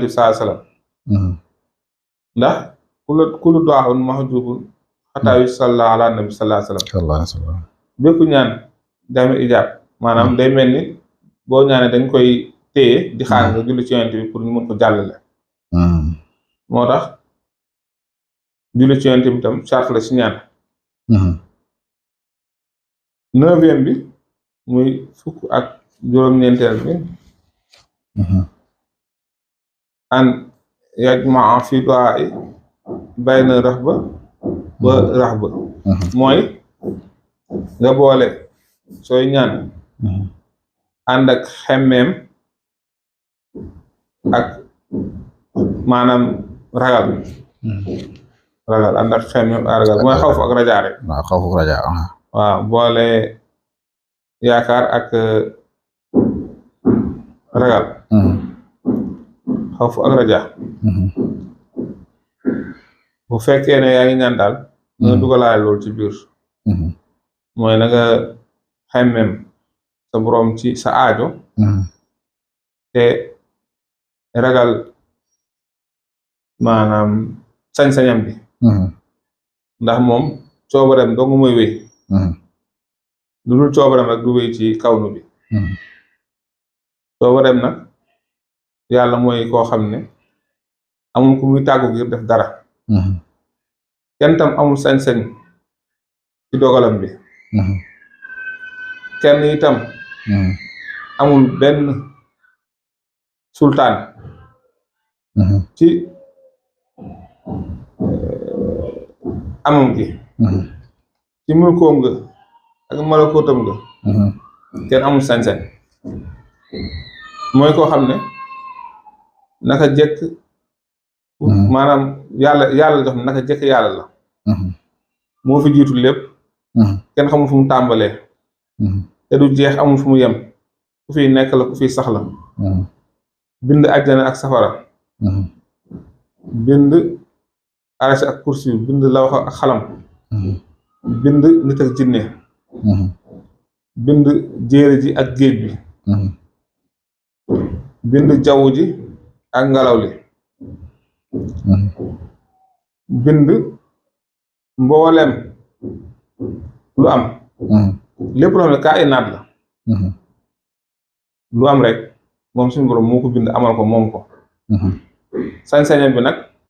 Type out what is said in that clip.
bi saa salaam ndax kulu du'aa'un mahjuubun hattaa yusalla ala nabi sallallahu alayhi wa sallam bépp ñaan dama ijaab maanaam day mel ni boo ñaanee dañ koy téye di xaar nga julli ci yonent bi pour ñu mën ko jàllale moo tax julli ci yonent bi tam charte la ci ñaan 9e bi muy fukk ak juróom-ñeenteel bi an yajmaa fi du'aa'i bayna rahba wa rahba mooy nga boole sooy ñaan ànd ak xemmeem ak maanaam ragal ànd ak xemmeem ak ragal mooy xawfu ak rajaa rek waaw xawfu ak rajaa waaw boole yaakaar ak ragal xawfu ak rajaa bu fekkee ne yaa ngi ñaan daal nga dugalaale loolu ci biir mooy na nga xemmeem sa boroom ci sa aajo te ragal maanaam sañ-sañam bi ndax moom coobareem dong mooy wéy lu dul coobareem rek du wéy ci kawnu bi coobareem nag yàlla mooy koo xam ne amul ku muy tàggu ngir def dara kenn tam amul sañ-sañ ci dogalam bi kenn itam amul benn sultaan ci amam gi ci mulkoom nga ak malakootam nga kenn amul sañ-sañ mooy koo xam ne naka jekk maanaam yàlla jox naka jekk yàlla la moo fi jiitu lépp kenn xamul fu mu tàmbalee te du jeex amul fu mu yem ku fiy nekk la ku fiy sax la bind àjjana ak safara bind arasi ak kursi bind lawx ak xalam bind nit ak jinne bind jéere ji ak géej bi bind jaww ji ak ngelaw li bind mboolem lu am lépp loo xam ne kaa inaat la lu am rek moom suñu borom moo ko bind amal ko moom ko sañ-sañam bi nag